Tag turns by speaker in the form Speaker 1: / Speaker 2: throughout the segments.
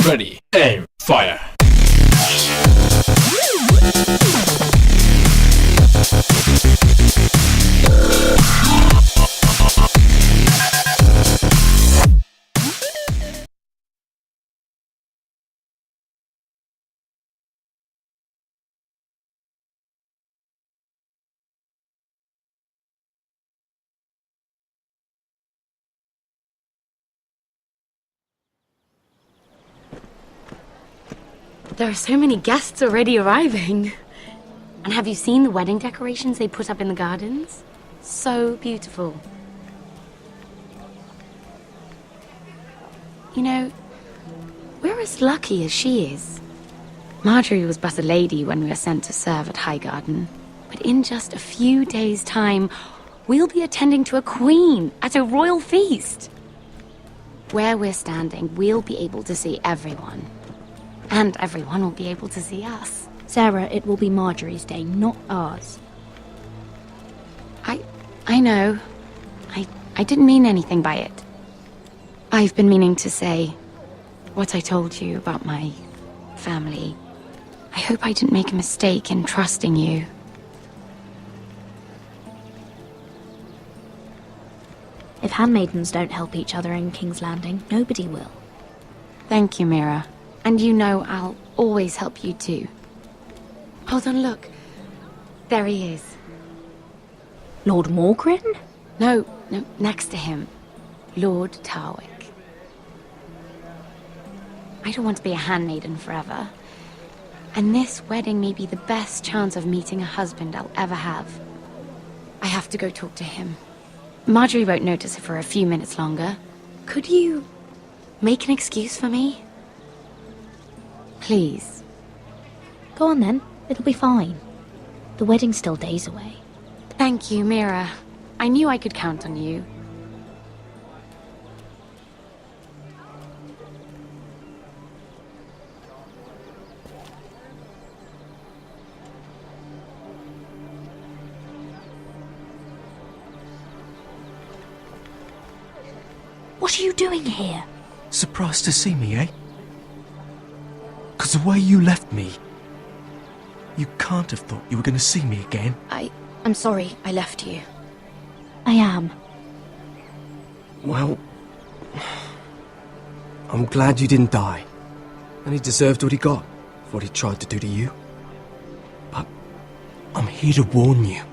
Speaker 1: Ready, aim, fire.
Speaker 2: There are so many guests already arriving. And have you seen the wedding decorations they put up in the gardens? So beautiful. You know, we're as lucky as she is. Marjorie was but a lady when we were sent to serve at Highgarden. But in just a few days' time, we'll be attending to a queen at a royal feast. Where we're standing, we'll be able to see everyone. And everyone will be able to see us.
Speaker 3: Sarah, it will be Marjorie's day, not ours.
Speaker 2: I know. I didn't mean anything by it. I've been meaning to say what I told you about my family. I hope I didn't make a mistake in trusting you.
Speaker 3: If handmaidens don't help each other in King's Landing, nobody will.
Speaker 2: Thank you, Mira. And you know I'll always help you too. Hold on, look. There he is.
Speaker 3: Lord Morgrin?
Speaker 2: No, next to him. Lord Tarwick. I don't want to be a handmaiden forever. And this wedding may be the best chance of meeting a husband I'll ever have. I have to go talk to him. Marjorie won't notice it for a few minutes longer. Could you make an excuse for me? Please.
Speaker 3: Go on then, it'll be fine. The wedding's still days away.
Speaker 2: Thank you, Mira. I knew I could count on you.
Speaker 3: What are you doing here?
Speaker 4: Surprised to see me, eh? 'Cause the way you left me, you can't have thought you were going to see me again.
Speaker 3: I'm sorry I left you. I am.
Speaker 4: Well, I'm glad you didn't die. And he deserved what he got for what he tried to do to you. But I'm here to warn you.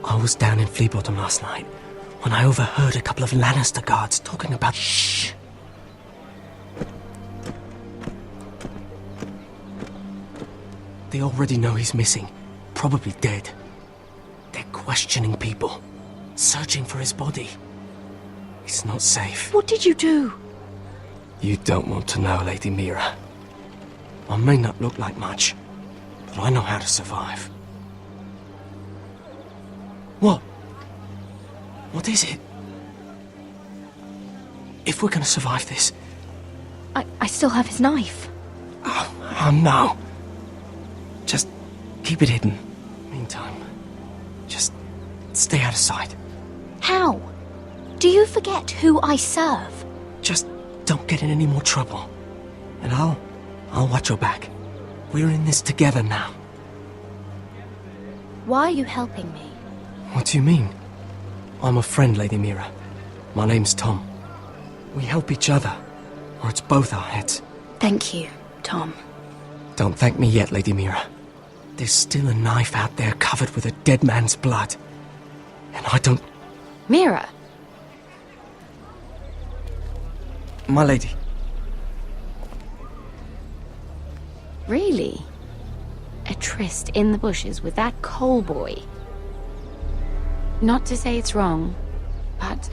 Speaker 4: I was down in Flea Bottom last night when I overheard a couple of Lannister guards talking about... Shh! They already know he's missing, probably dead. They're questioning people, searching for his body. He's not safe.
Speaker 3: What did you do?
Speaker 4: You don't want to know, Lady Mira. I may not look like much, but I know how to survive. What? What is it? If we're gonna survive this...
Speaker 3: I still have his knife.
Speaker 4: Oh no. Just keep it hidden. Meantime, just stay out of sight.
Speaker 3: How? Do you forget who I serve?
Speaker 4: Just don't get in any more trouble. And I'll watch your back. We're in this together now.
Speaker 3: Why are you helping me?
Speaker 4: What do you mean? I'm a friend, Lady Mira. My name's Tom. We help each other, or it's both our heads.
Speaker 3: Thank you, Tom.
Speaker 4: Don't thank me yet, Lady Mira. There's still a knife out there covered with a dead man's blood. And I don't...
Speaker 2: Mira!
Speaker 4: My lady.
Speaker 2: Really? A tryst in the bushes with that coal boy? Not to say it's wrong, but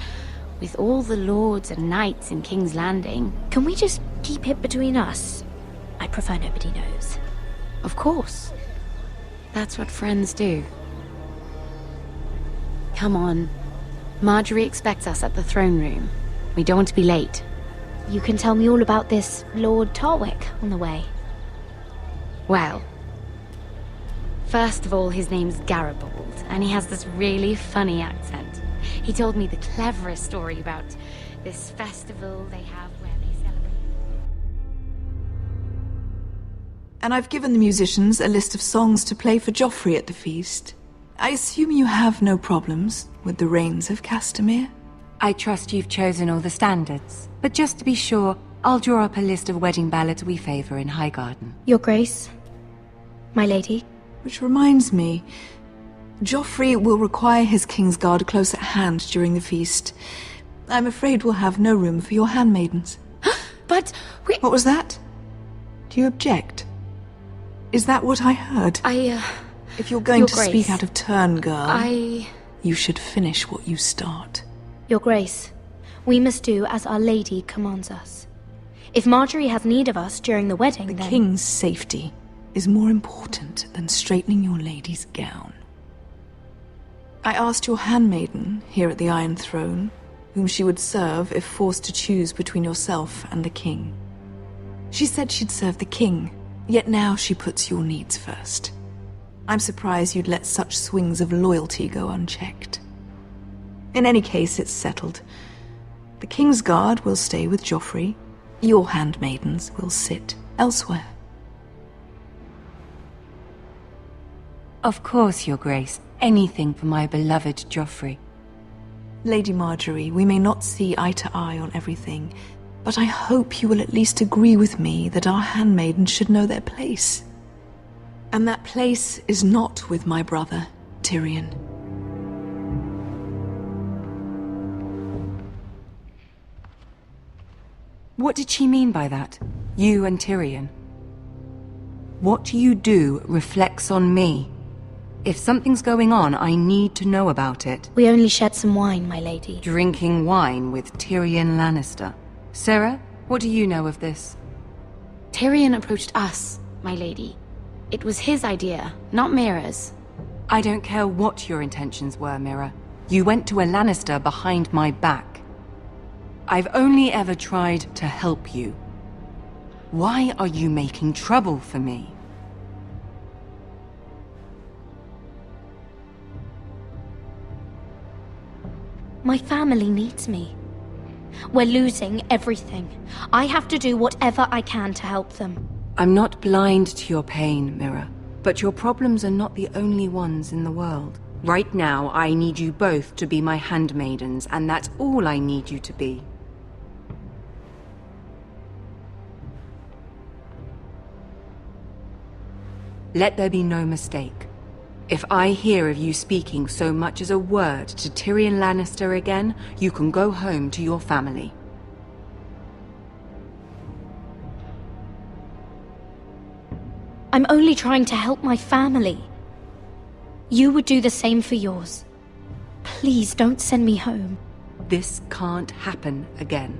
Speaker 2: with all the lords and knights in King's Landing...
Speaker 3: Can we just keep it between us? I prefer nobody knows.
Speaker 2: Of course. That's what friends do. Come on. Marjorie expects us at the throne room. We don't want to be late.
Speaker 3: You can tell me all about this Lord Tarwick on the way.
Speaker 2: Well, first of all, his name's Garibald, and he has this really funny accent. He told me the cleverest story about this festival they have where they celebrate.
Speaker 1: And I've given the musicians a list of songs to play for Joffrey at the feast. I assume you have no problems with the Rains of Castamere?
Speaker 5: I trust you've chosen all the standards. But just to be sure, I'll draw up a list of wedding ballads we favor in Highgarden.
Speaker 3: Your Grace, my lady.
Speaker 1: Which reminds me, Joffrey will require his Kingsguard close at hand during the feast. I'm afraid we'll have no room for your handmaidens.
Speaker 2: But we...
Speaker 1: What was that? Do you object? Is that what I heard? If you're going
Speaker 2: Your
Speaker 1: to
Speaker 2: Grace,
Speaker 1: speak out of turn, girl, you should finish what you start.
Speaker 3: Your Grace, we must do as Our Lady commands us. If Marjorie has need of us during the wedding,
Speaker 1: The
Speaker 3: then...
Speaker 1: king's safety is more important than straightening your lady's gown. I asked your handmaiden here at the Iron Throne whom she would serve if forced to choose between yourself and the king. She said she'd serve the king, yet now she puts your needs first. I'm surprised you'd let such swings of loyalty go unchecked. In any case, it's settled. The Kingsguard will stay with Joffrey. Your handmaidens will sit elsewhere.
Speaker 5: Of course, Your Grace. Anything for my beloved Joffrey.
Speaker 1: Lady Marjorie, we may not see eye to eye on everything, but I hope you will at least agree with me that our handmaidens should know their place. And that place is not with my brother, Tyrion.
Speaker 5: What did she mean by that? You and Tyrion? What you do reflects on me. If something's going on, I need to know about it.
Speaker 3: We only shed some wine, my lady.
Speaker 5: Drinking wine with Tyrion Lannister. Sarah, what do you know of this?
Speaker 2: Tyrion approached us, my lady. It was his idea, not Mira's.
Speaker 5: I don't care what your intentions were, Mira. You went to a Lannister behind my back. I've only ever tried to help you. Why are you making trouble for me?
Speaker 3: My family needs me. We're losing everything. I have to do whatever I can to help them.
Speaker 5: I'm not blind to your pain, Mira, but your problems are not the only ones in the world. Right now, I need you both to be my handmaidens, and that's all I need you to be. Let there be no mistake. If I hear of you speaking so much as a word to Tyrion Lannister again, you can go home to your family.
Speaker 3: I'm only trying to help my family. You would do the same for yours. Please don't send me home.
Speaker 5: This can't happen again.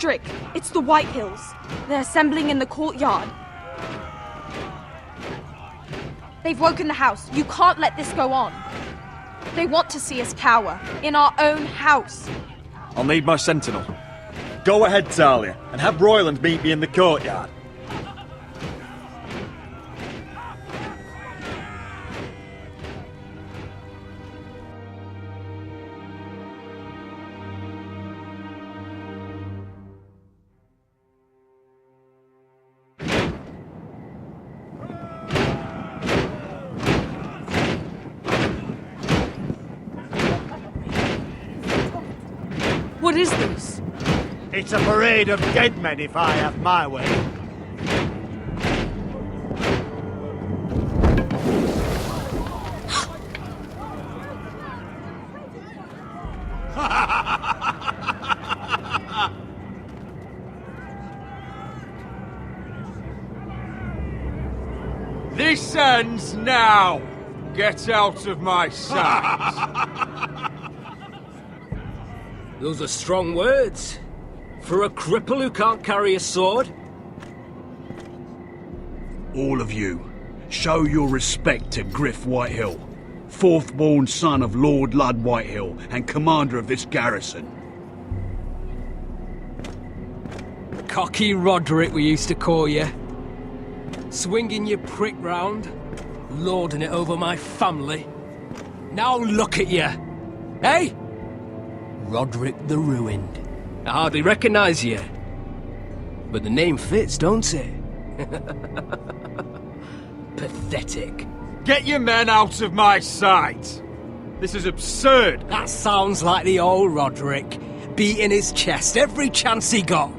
Speaker 6: Roderick, it's the White Hills. They're assembling in the courtyard. They've woken the house. You can't let this go on. They want to see us cower in our own house.
Speaker 7: I'll need my sentinel. Go ahead, Talia, and have Royland meet me in the courtyard.
Speaker 6: What is this?
Speaker 8: It's a parade of dead men if I have my way.
Speaker 9: This ends now! Get out of my sight!
Speaker 4: Those are strong words. For a cripple who can't carry a sword?
Speaker 10: All of you, show your respect to Griff Whitehill, fourth-born son of Lord Ludd Whitehill and commander of this garrison.
Speaker 4: Cocky Roderick, we used to call you. Swinging your prick round, lording it over my family. Now look at you. Hey? Roderick the Ruined. I hardly recognise you. But the name fits, don't it? Pathetic.
Speaker 9: Get your men out of my sight! This is absurd!
Speaker 4: That sounds like the old Roderick, beating his chest every chance he got.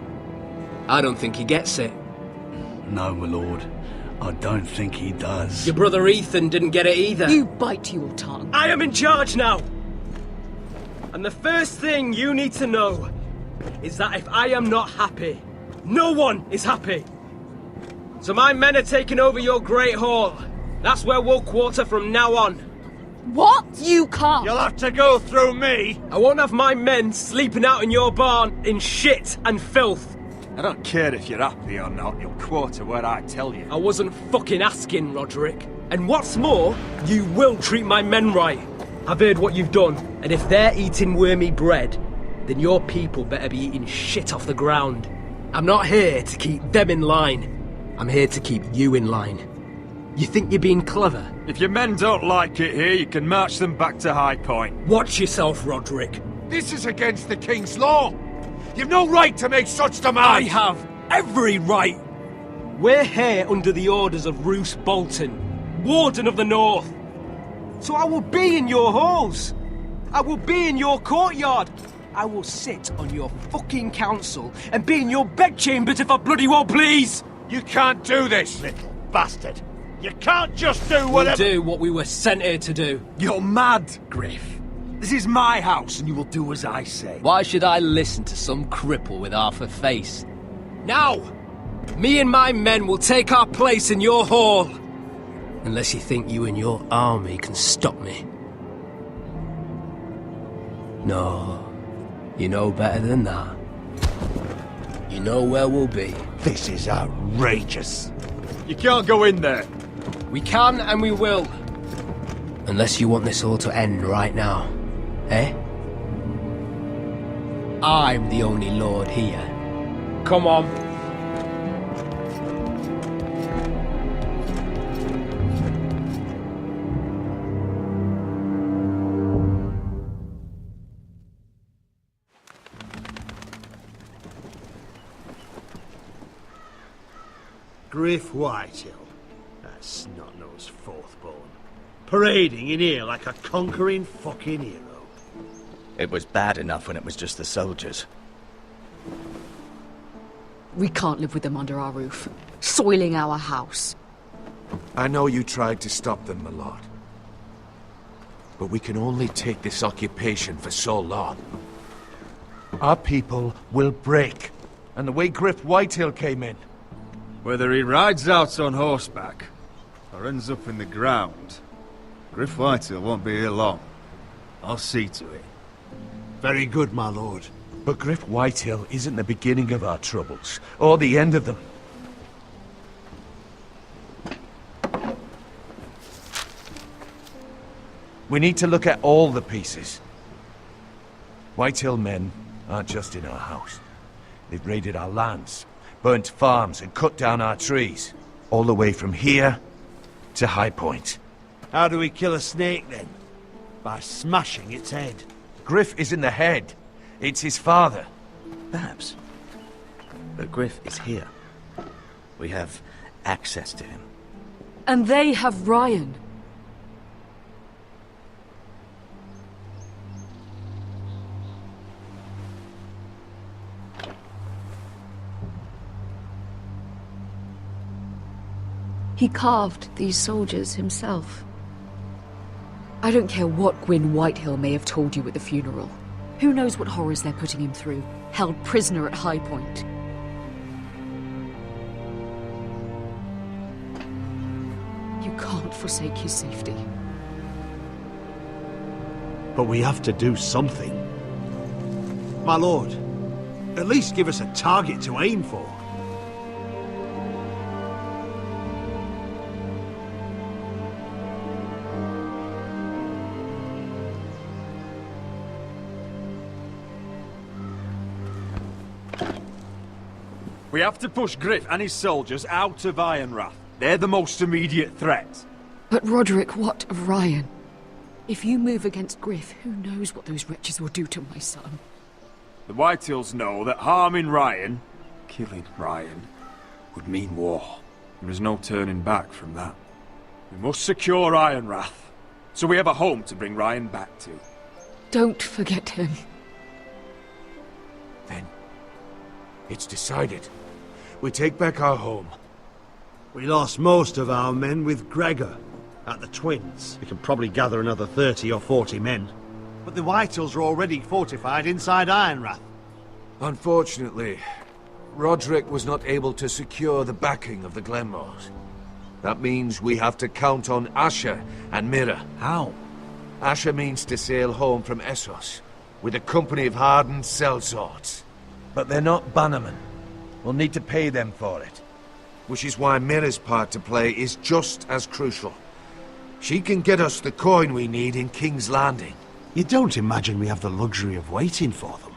Speaker 4: I don't think he gets it.
Speaker 10: No, my lord. I don't think he does.
Speaker 4: Your brother Ethan didn't get it either.
Speaker 5: You bite your tongue.
Speaker 4: I am in charge now! And the first thing you need to know is that if I am not happy, no one is happy. So my men are taking over your Great Hall. That's where we'll quarter from now on.
Speaker 5: What? You can't!
Speaker 8: You'll have to go through me!
Speaker 4: I won't have my men sleeping out in your barn in shit and filth.
Speaker 7: I don't care if you're happy or not, you'll quarter where I tell you.
Speaker 4: I wasn't fucking asking, Roderick. And what's more, you will treat my men right. I've heard what you've done, and if they're eating wormy bread, then your people better be eating shit off the ground. I'm not here to keep them in line. I'm here to keep you in line. You think you're being clever?
Speaker 7: If your men don't like it here, you can march them back to High Point.
Speaker 4: Watch yourself, Roderick.
Speaker 8: This is against the King's law! You've no right to make such demands!
Speaker 4: I have every right! We're here under the orders of Roose Bolton, Warden of the North. So I will be in your halls. I will be in your courtyard. I will sit on your fucking council and be in your bedchambers if I bloody well please!
Speaker 8: You can't do this, little bastard! You can't just do whatever—
Speaker 4: We'll do what we were sent here to do.
Speaker 7: You're mad, Griff. This is my house and you will do as I say.
Speaker 4: Why should I listen to some cripple with half a face? Now! Me and my men will take our place in your hall. Unless you think you and your army can stop me. No, you know better than that. You know where we'll be.
Speaker 8: This is outrageous.
Speaker 7: You can't go in there.
Speaker 4: We can and we will. Unless you want this all to end right now. Eh? I'm the only lord here. Come on.
Speaker 8: Griff Whitehill, that snot-nosed fourth-born, parading in here like a conquering fucking hero.
Speaker 11: It was bad enough when it was just the soldiers.
Speaker 5: We can't live with them under our roof, soiling our house.
Speaker 12: I know you tried to stop them, my lord. But we can only take this occupation for so long.
Speaker 8: Our people will break. And the way Griff Whitehill came in.
Speaker 7: Whether he rides out on horseback or ends up in the ground, Griff Whitehill won't be here long. I'll see to it.
Speaker 8: Very good, my lord. But Griff Whitehill isn't the beginning of our troubles, or the end of them. We need to look at all the pieces. Whitehill men aren't just in our house. They've raided our lands, burnt farms and cut down our trees. All the way from here to High Point. How do we kill a snake then? By smashing its head. Griff isn't the head. It's his father.
Speaker 11: Perhaps. But Griff is here. We have access to him.
Speaker 5: And they have Ryan. He carved these soldiers himself. I don't care what Gwyn Whitehill may have told you at the funeral. Who knows what horrors they're putting him through, held prisoner at High Point. You can't forsake his safety.
Speaker 13: But we have to do something. My lord, at least give us a target to aim for.
Speaker 9: We have to push Griff and his soldiers out of Ironrath. They're the most immediate threat.
Speaker 14: But Roderick, what of Ryan? If you move against Griff, who knows what those wretches will do to my son?
Speaker 9: The Whitehills know that harming Ryan, killing Ryan, would mean war. There is no turning back from that. We must secure Ironrath, so we have a home to bring Ryan back to.
Speaker 14: Don't forget him.
Speaker 12: Then, it's decided. We take back our home.
Speaker 13: We lost most of our men with Gregor at the Twins. We can probably gather another 30 or 40 men. But the Whitehills are already fortified inside Ironrath.
Speaker 12: Unfortunately, Roderick was not able to secure the backing of the Glenmores. That means we have to count on Asher and Mira.
Speaker 13: How?
Speaker 12: Asher means to sail home from Essos with a company of hardened sellswords.
Speaker 8: But they're not bannermen. We'll need to pay them for it.
Speaker 12: Which is why Mira's part to play is just as crucial. She can get us the coin we need in King's Landing.
Speaker 13: You don't imagine we have the luxury of waiting for them?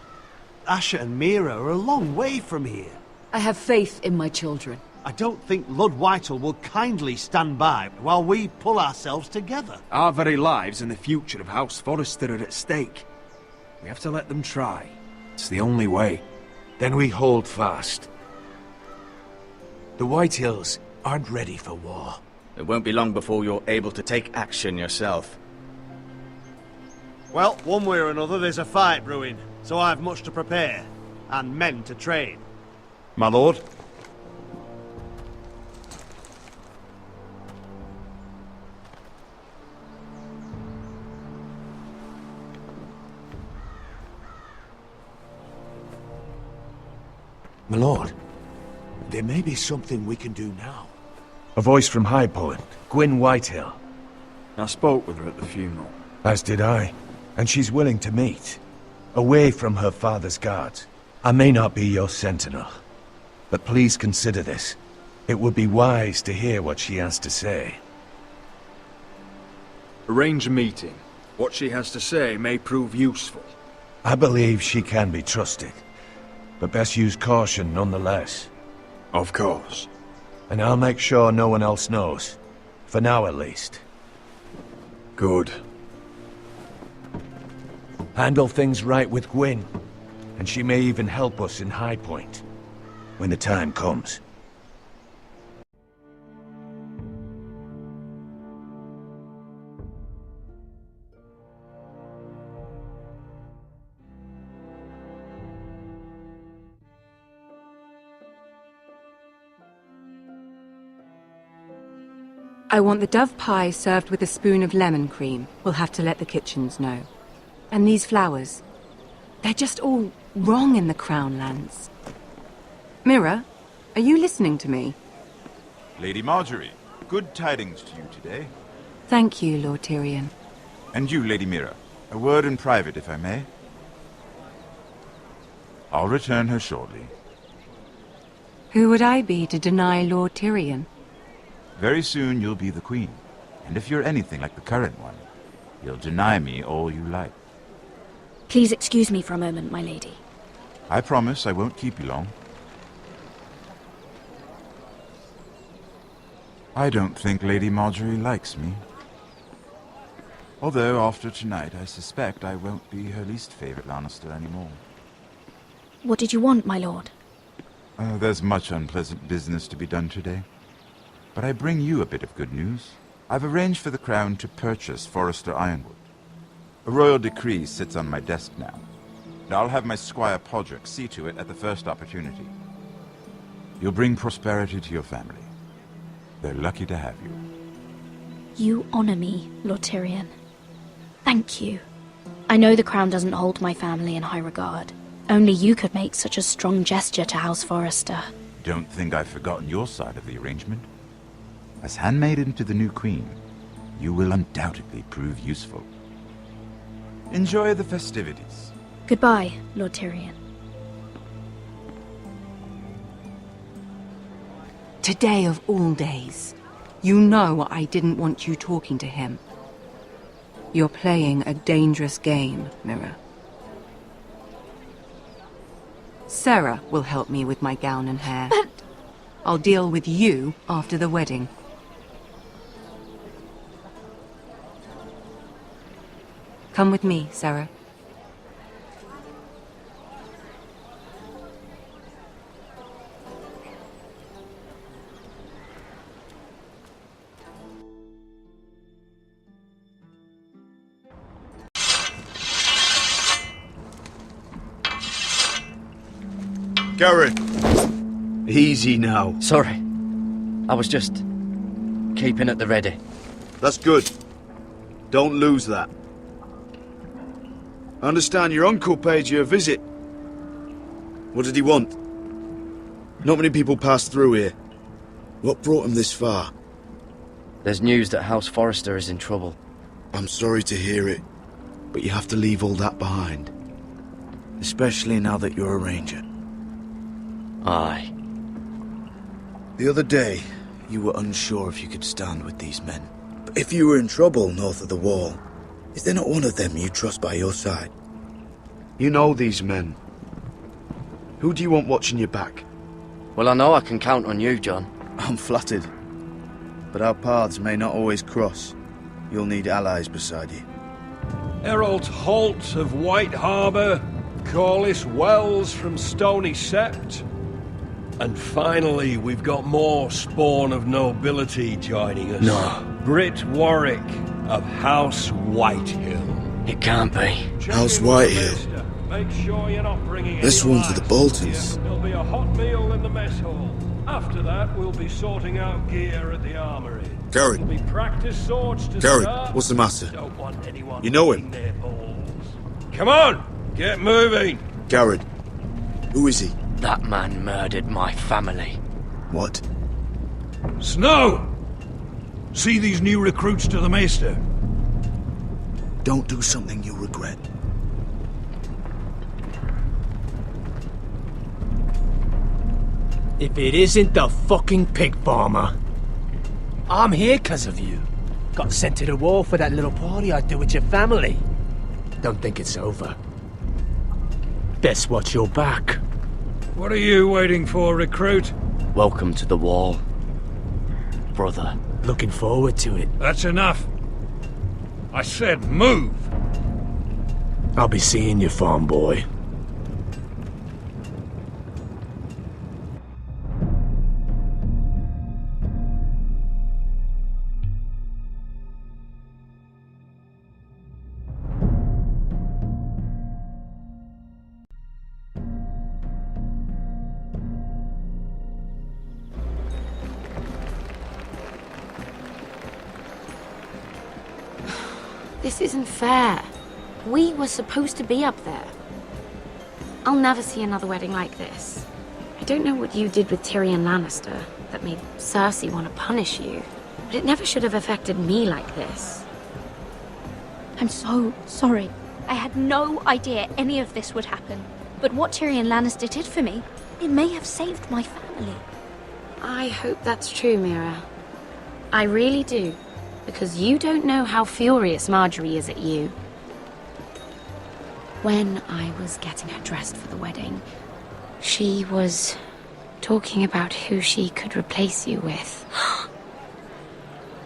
Speaker 13: Asher and Mira are a long way from here.
Speaker 14: I have faith in my children.
Speaker 13: I don't think Lord Whitehall will kindly stand by while we pull ourselves together.
Speaker 9: Our very lives and the future of House Forrester are at stake. We have to let them try. It's the only way.
Speaker 12: Then we hold fast. The Whitehills aren't ready for war.
Speaker 11: It won't be long before you're able to take action yourself.
Speaker 13: Well, one way or another there's a fight brewing, so I've much to prepare, and men to train. My lord?
Speaker 12: My lord, there may be something we can do now.
Speaker 8: A voice from High Point, Gwyn Whitehill.
Speaker 9: I spoke with her at the funeral.
Speaker 8: As did I. And she's willing to meet. Away from her father's guards. I may not be your sentinel. But please consider this. It would be wise to hear what she has to say.
Speaker 9: Arrange a meeting. What she has to say may prove useful.
Speaker 8: I believe she can be trusted. But best use caution nonetheless.
Speaker 9: Of course.
Speaker 8: And I'll make sure no one else knows. For now at least.
Speaker 9: Good.
Speaker 8: Handle things right with Gwyn. And she may even help us in High Point. When the time comes.
Speaker 5: I want the dove pie served with a spoon of lemon cream. We'll have to let the kitchens know. And these flowers. They're just all wrong in the Crown lands. Mira, are you listening to me?
Speaker 15: Lady Marjorie, good tidings to you today.
Speaker 5: Thank you, Lord Tyrion.
Speaker 15: And you, Lady Mira. A word in private, if I may. I'll return her shortly.
Speaker 5: Who would I be to deny Lord Tyrion?
Speaker 15: Very soon you'll be the queen. And if you're anything like the current one, you'll deny me all you like.
Speaker 3: Please excuse me for a moment, my lady.
Speaker 15: I promise I won't keep you long. I don't think Lady Marjorie likes me. Although after tonight I suspect I won't be her least favorite Lannister anymore.
Speaker 3: What did you want, my lord?
Speaker 15: There's much unpleasant business to be done today. But I bring you a bit of good news. I've arranged for the Crown to purchase Forrester Ironwood. A royal decree sits on my desk now. And I'll have my squire Podrick see to it at the first opportunity. You'll bring prosperity to your family. They're lucky to have you.
Speaker 3: You honor me, Lord Tyrion. Thank you. I know the Crown doesn't hold my family in high regard. Only you could make such a strong gesture to House Forrester.
Speaker 15: Don't think I've forgotten your side of the arrangement. As handmaiden to the new queen, you will undoubtedly prove useful. Enjoy the festivities.
Speaker 3: Goodbye, Lord Tyrion.
Speaker 5: Today of all days. You know I didn't want you talking to him. You're playing a dangerous game, Mira. Sarah will help me with my gown and hair.
Speaker 3: But...
Speaker 5: I'll deal with you after the wedding. Come with me, Sarah.
Speaker 10: Garrett! Easy now.
Speaker 11: Sorry. I was just keeping at the ready.
Speaker 10: That's good. Don't lose that. I understand your uncle paid you a visit. What did he want? Not many people pass through here. What brought him this far?
Speaker 11: There's news that House Forrester is in trouble.
Speaker 10: I'm sorry to hear it, but you have to leave all that behind. Especially now that you're a ranger.
Speaker 11: Aye.
Speaker 10: The other day, you were unsure if you could stand with these men. But if you were in trouble north of the wall, is there not one of them you trust by your side? You know these men. Who do you want watching your back?
Speaker 11: Well, I know I can count on you, John.
Speaker 10: I'm flattered. But our paths may not always cross. You'll need allies beside you.
Speaker 4: Errol Holt of White Harbour, Corliss Wells from Stony Sept. And finally, we've got more spawn of nobility joining us.
Speaker 11: No.
Speaker 4: Britt Warwick of House Whitehill.
Speaker 11: It can't be.
Speaker 10: House Whitehill.
Speaker 4: Make sure you're not bringing
Speaker 10: This one's with the Boltons.
Speaker 4: There'll be a hot meal in the mess hall. After that, we'll be sorting out gear at the armory.
Speaker 10: Garrett.
Speaker 4: There'll be practice swords to
Speaker 10: Garrett,
Speaker 4: start.
Speaker 10: what's the matter?
Speaker 4: Don't want anyone
Speaker 10: You know him?
Speaker 4: their balls. Come on, get moving.
Speaker 10: Garrett. Who is he?
Speaker 11: That man murdered my family.
Speaker 10: What? Snow!
Speaker 16: See these new recruits to the Maester?
Speaker 10: Don't do something you'll regret.
Speaker 4: If it isn't the fucking pig farmer. I'm here 'cause of you. Got sent to the war for that little party I do with your family. Don't think it's over. Best watch your back.
Speaker 16: What are you waiting for, recruit?
Speaker 11: Welcome to the wall, brother.
Speaker 4: Looking forward to it.
Speaker 16: That's enough. I said move.
Speaker 4: I'll be seeing you, farm boy.
Speaker 2: This isn't fair. We were supposed to be up there. I'll never see another wedding like this. I don't know what you did with Tyrion Lannister that made Cersei want to punish you, but it never should have affected me like this.
Speaker 3: I'm so sorry. I had no idea any of this would happen. But what Tyrion Lannister did for me, it may have saved my family.
Speaker 2: I hope that's true, Mira. I really do. Because you don't know how furious Marjorie is at you. When I was getting her dressed for the wedding, she was talking about who she could replace you with.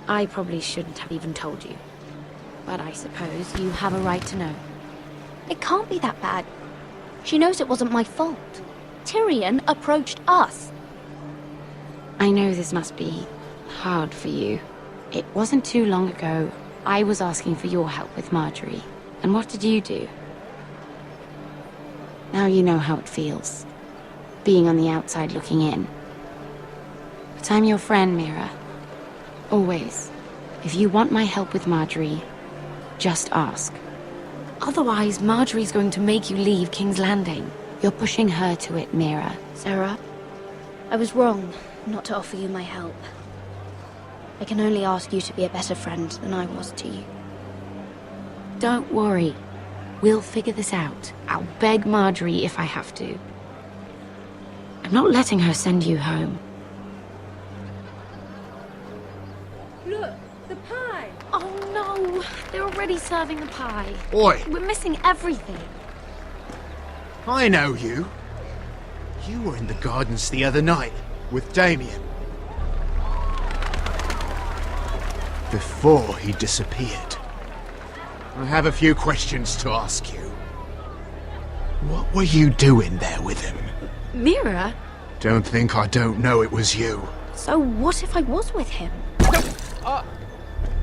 Speaker 2: I probably shouldn't have even told you. But I suppose you have a right to know.
Speaker 3: It can't be that bad. She knows it wasn't my fault. Tyrion approached us.
Speaker 2: I know this must be hard for you. It wasn't too long ago, I was asking for your help with Marjorie. And what did you do? Now you know how it feels. Being on the outside looking in. But I'm your friend, Mira. Always. If you want my help with Marjorie, just ask. Otherwise, Marjorie's going to make you leave King's Landing. You're pushing her to it, Mira.
Speaker 3: Sarah, I was wrong not to offer you my help. I can only ask you to be a better friend than I was to you.
Speaker 2: Don't worry. We'll figure this out. I'll beg Marjorie if I have to. I'm not letting her send you home.
Speaker 6: Look, the pie!
Speaker 2: Oh no! They're already serving the pie.
Speaker 17: Oi!
Speaker 2: We're missing everything.
Speaker 17: I know you. You were in the gardens the other night with Damien. Before he disappeared. I have a few questions to ask you. What were you doing there with him?
Speaker 2: Mira?
Speaker 17: Don't think I don't know it was you.
Speaker 3: So what if I was with him?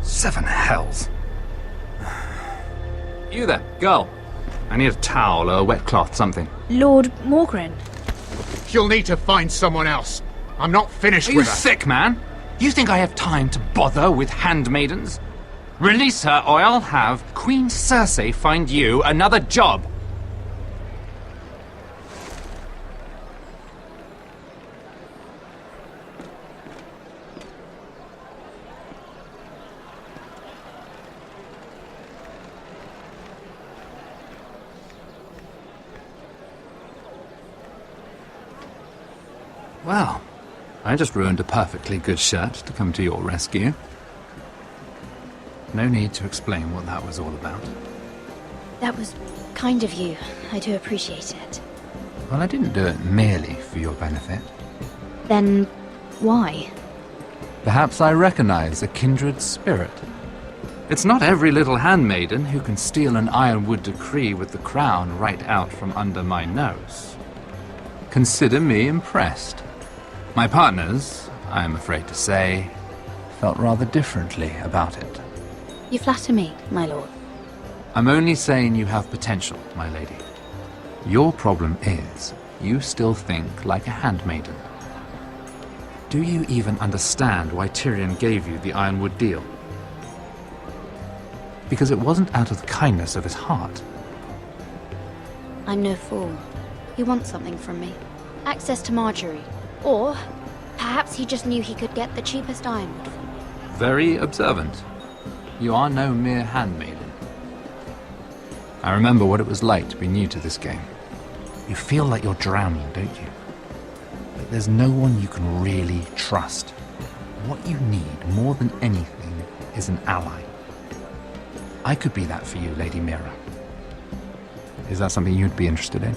Speaker 18: Seven hells. You there, girl. I need a towel or a wet cloth, something.
Speaker 3: Lord Morgren.
Speaker 17: You'll need to find someone else. I'm not finished
Speaker 18: Are
Speaker 17: with
Speaker 18: you
Speaker 17: her.
Speaker 18: sick, man? You think I have time to bother with handmaidens? Release her, or I'll have Queen Cersei find you another job. Well, I just ruined a perfectly good shirt to come to your rescue. No need to explain what that was all about.
Speaker 3: That was kind of you. I do appreciate it.
Speaker 18: Well, I didn't do it merely for your benefit.
Speaker 3: Then why?
Speaker 18: Perhaps I recognize a kindred spirit. It's not every little handmaiden who can steal an ironwood decree with the crown right out from under my nose. Consider me impressed. My partners, I am afraid to say, felt rather differently about it.
Speaker 3: You flatter me, my lord.
Speaker 18: I'm only saying you have potential, my lady. Your problem is, you still think like a handmaiden. Do you even understand why Tyrion gave you the Ironwood deal? Because it wasn't out of the kindness of his heart.
Speaker 3: I'm no fool. He wants something from me. Access to Marjorie. Or perhaps he just knew he could get the cheapest ironwood from me.
Speaker 18: Very observant. You are no mere handmaiden. I remember what it was like to be new to this game. You feel like you're drowning, don't you? Like there's no one you can really trust. What you need, more than anything, is an ally. I could be that for you, Lady Mira. Is that something you'd be interested in?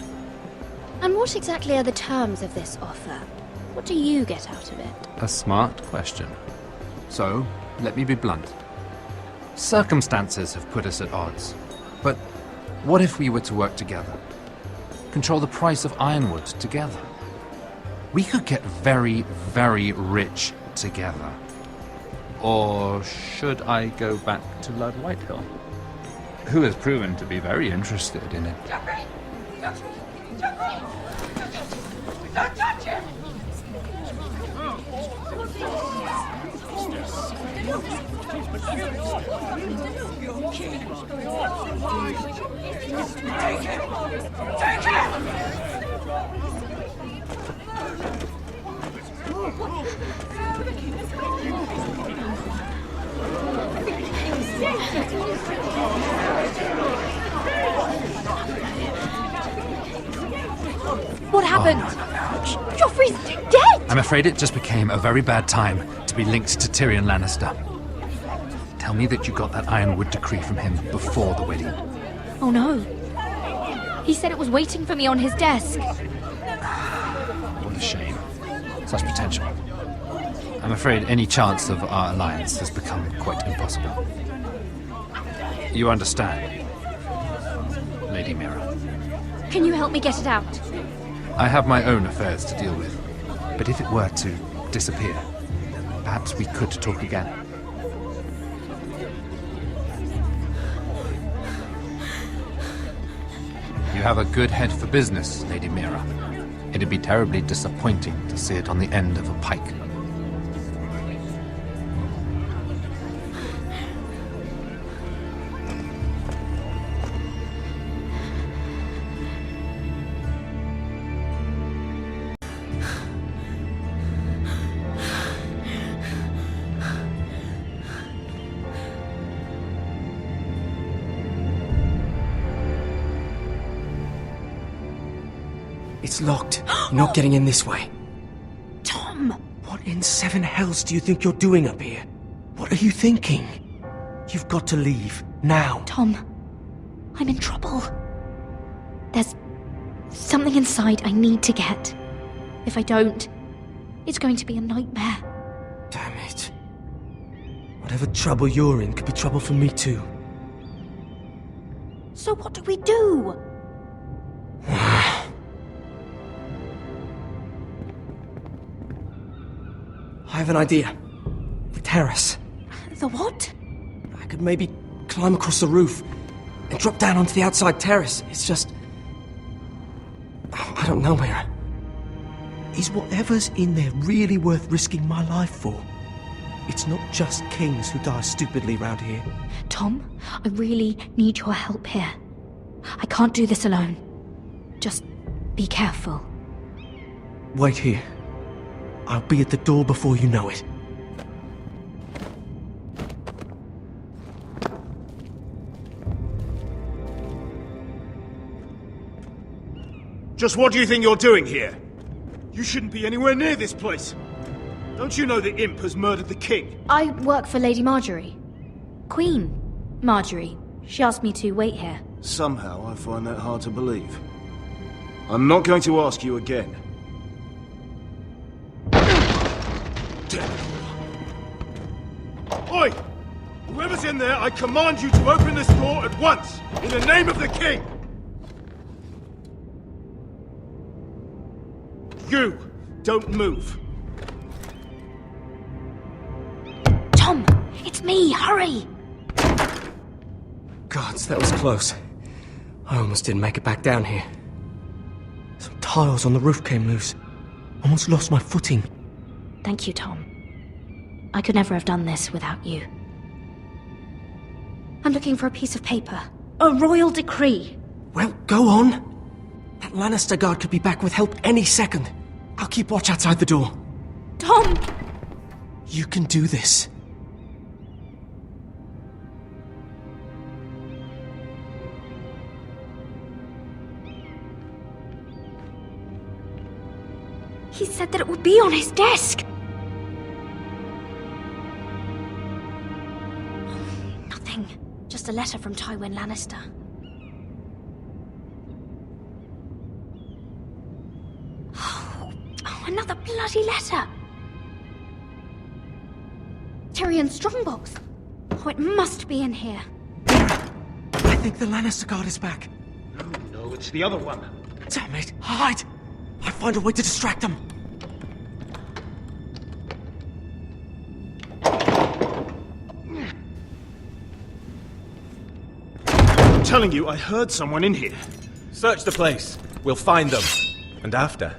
Speaker 3: And what exactly are the terms of this offer? What do you get out of it?
Speaker 18: A smart question. So, let me be blunt. Circumstances have put us at odds. But what if we were to work together? Control the price of ironwood together? We could get very, very rich together. Or should I go back to Lord Whitehill, who has proven to be very interested in it?
Speaker 19: Don't touch him! Take him! Take him!
Speaker 3: What happened?
Speaker 18: Oh, no.
Speaker 3: Joffrey's dead!
Speaker 18: I'm afraid it just became a very bad time to be linked to Tyrion Lannister. Tell me that you got that Ironwood decree from him before the wedding.
Speaker 3: Oh no. He said it was waiting for me on his desk.
Speaker 18: What a shame. Such potential. I'm afraid any chance of our alliance has become quite impossible. You understand, Lady Mira.
Speaker 3: Can you help me get it out?
Speaker 18: I have my own affairs to deal with. But if it were to disappear, perhaps we could talk again. You have a good head for business, Lady Mira. It'd be terribly disappointing to see it on the end of a pike.
Speaker 20: It's locked. You're not getting in this way.
Speaker 3: Tom!
Speaker 20: What in seven hells do you think you're doing up here? What are you thinking? You've got to leave. Now.
Speaker 3: Tom, I'm in trouble. There's something inside I need to get. If I don't, it's going to be a nightmare.
Speaker 20: Damn it. Whatever trouble you're in could be trouble for me too.
Speaker 3: So what do we do?
Speaker 20: I have an idea. The terrace.
Speaker 3: The what?
Speaker 20: I could maybe climb across the roof and drop down onto the outside terrace. It's just... I don't know, Mira. Is whatever's in there really worth risking my life for? It's not just kings who die stupidly round here.
Speaker 3: Tom, I really need your help here. I can't do this alone. Just be careful.
Speaker 20: Wait here. I'll be at the door before you know it.
Speaker 13: Just what do you think you're doing here? You shouldn't be anywhere near this place. Don't you know the imp has murdered the king?
Speaker 3: I work for Lady Marjorie. Queen Marjorie. She asked me to wait here.
Speaker 13: Somehow I find that hard to believe. I'm not going to ask you again. Oi! Whoever's in there, I command you to open this door at once! In the name of the king! You! Don't move!
Speaker 3: Tom! It's me! Hurry!
Speaker 20: Gods, that was close. I almost didn't make it back down here. Some tiles on the roof came loose. Almost lost my footing.
Speaker 3: Thank you, Tom. I could never have done this without you. I'm looking for a piece of paper. A royal decree.
Speaker 20: Well, go on. That Lannister guard could be back with help any second. I'll keep watch outside the door.
Speaker 3: Tom!
Speaker 20: You can do this.
Speaker 3: He said that it would be on his desk. Nothing. Just a letter from Tywin Lannister. Oh, another bloody letter. Tyrion's strongbox. Oh, it must be in here.
Speaker 20: I think the Lannister guard is back.
Speaker 13: No, it's the other one.
Speaker 20: Damn it! Hide! I'll find a way to distract them.
Speaker 13: I'm telling you, I heard someone in here.
Speaker 21: Search the place. We'll find them. And after,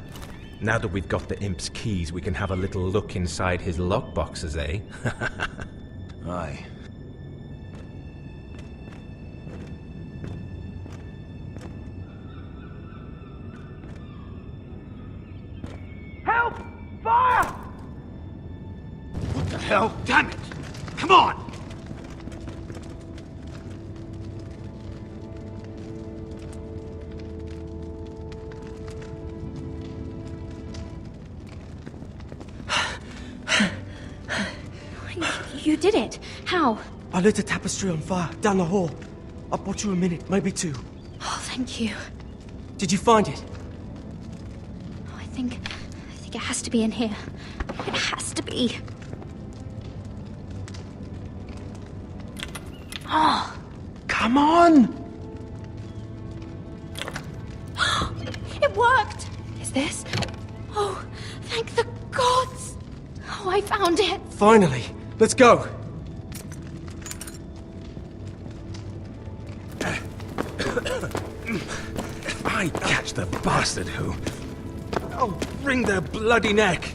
Speaker 21: now that we've got the imp's keys, we can have a little look inside his lockboxes, eh?
Speaker 13: Aye.
Speaker 19: Help! Fire!
Speaker 13: What the hell? Damn it! Come on!
Speaker 3: You did it. How?
Speaker 20: I lit a tapestry on fire down the hall. I bought you a minute, maybe two.
Speaker 3: Oh, thank you.
Speaker 20: Did you find it?
Speaker 3: I think it has to be in here. It has to be. Oh.
Speaker 20: Come on!
Speaker 3: It worked! Is this? Oh, thank the gods! Oh, I found it!
Speaker 20: Finally! Let's go!
Speaker 21: If I catch the bastard who... I'll wring their bloody neck!